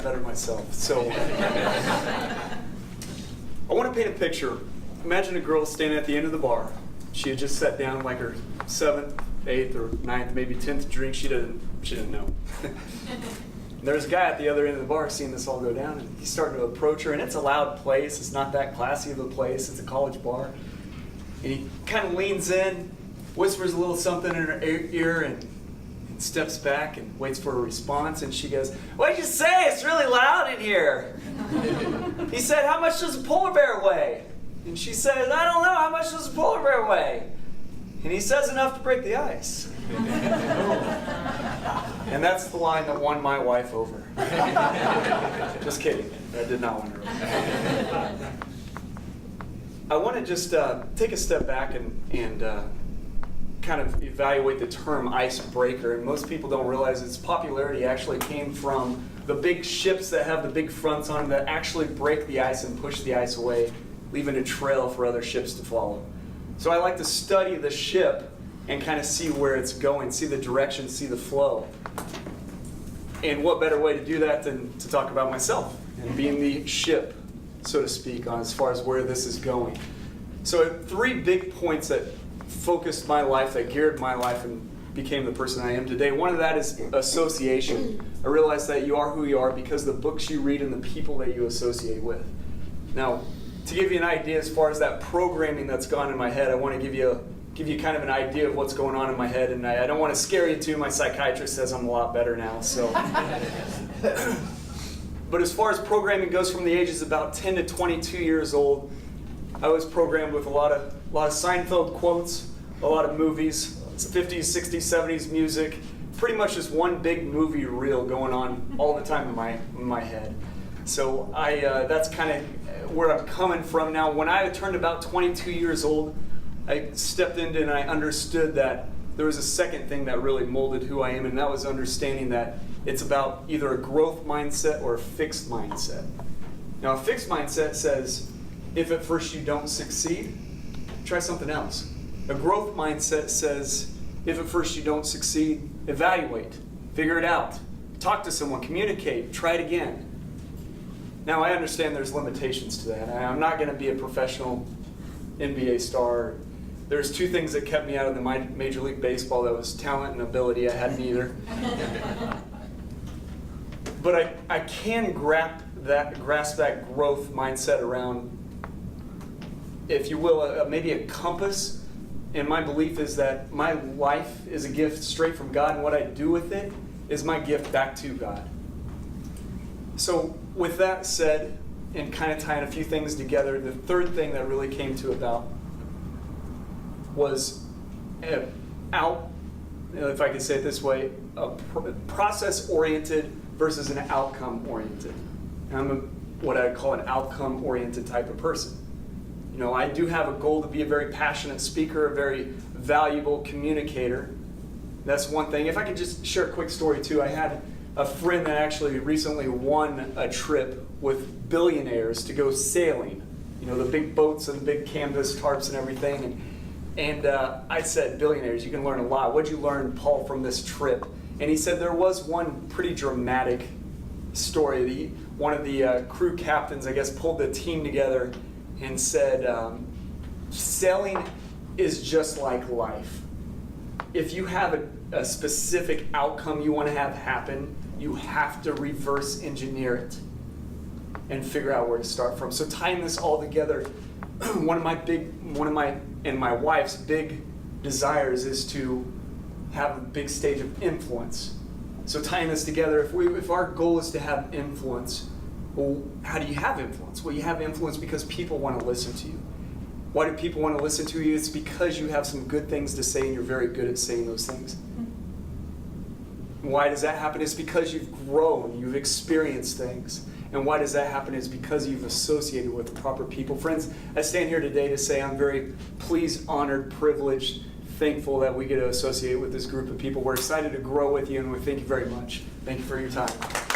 better myself. So I want to paint a picture. Imagine a girl standing at the end of the bar. She had just sat down like her 7th, 8th, or 9th, maybe 10th drink. She didn't know. There's a guy at the other end of the bar seeing this all go down, and he's starting to approach her, and it's a loud place. It's not that classy of a place. It's a college bar. And he kind of leans in, whispers a little something in her ear, and steps back and waits for a response, and she goes, "What did you say? It's really loud in here." He said, "How much does a polar bear weigh?" And she says, "I don't know. How much does a polar bear weigh?" And he says, "Enough to break the ice." And that's the line that won my wife over. Just kidding. I did not win her over. I want to just take a step back and kind of evaluate the term icebreaker. And most people don't realize its popularity actually came from the big ships that have the big fronts on them that actually break the ice and push the ice away, leaving a trail for other ships to follow. So I like to study the ship and kind of see where it's going, see the direction, see the flow. And what better way to do that than to talk about myself and being the ship, so to speak, on as far as where this is going. So 3 big points that focused my life, that geared my life and became the person I am today. One of that is association. I realized that you are who you are because of the books you read and the people that you associate with. Now, to give you an idea as far as that programming that's gone in my head, I want to give you kind of an idea of what's going on in my head, and I don't want to scare you too. My psychiatrist says I'm a lot better now. So, but as far as programming goes, from the ages about 10 to 22 years old, I was programmed with a lot of Seinfeld quotes, a lot of movies, 50s, 60s, 70s music, pretty much just one big movie reel going on all the time in my head. So that's kind of where I'm coming from now. When I turned about 22 years old, I stepped into and I understood that there was a second thing that really molded who I am, and that was understanding that it's about either a growth mindset or a fixed mindset. Now, a fixed mindset says, if at first you don't succeed, try something else. A growth mindset says, if at first you don't succeed, evaluate, figure it out, talk to someone, communicate, try it again. Now, I understand there's limitations to that. I'm not going to be a professional NBA star. There's 2 things that kept me out of the Major League Baseball. That was talent and ability. I had neither. But I can grasp that growth mindset around, if you will, maybe a compass. And my belief is that my life is a gift straight from God, and what I do with it is my gift back to God. So with that said, and kind of tying a few things together, the third thing that really came to about was if I could say it this way, a process-oriented versus an outcome-oriented. I'm what I call an outcome-oriented type of person. You know, I do have a goal to be a very passionate speaker, a very valuable communicator. That's one thing. If I could just share a quick story too, I had a friend that actually recently won a trip with billionaires to go sailing. You know, the big boats and the big canvas tarps and everything. And I said, billionaires, you can learn a lot. What'd you learn, Paul, from this trip? And he said there was one pretty dramatic story. One of the crew captains, I guess, pulled the team together and said, sailing is just like life. If you have a specific outcome you want to have happen, you have to reverse engineer it and figure out where to start from. So tying this all together, one of my and my wife's big desires is to have a big stage of influence. So tying this together, if our goal is to have influence, well, how do you have influence? Well, you have influence because people want to listen to you. Why do people want to listen to you? It's because you have some good things to say and you're very good at saying those things. Why does that happen? It's because you've grown, you've experienced things. And why does that happen? Is because you've associated with the proper people. Friends, I stand here today to say I'm very pleased, honored, privileged, thankful that we get to associate with this group of people. We're excited to grow with you, and we thank you very much. Thank you for your time.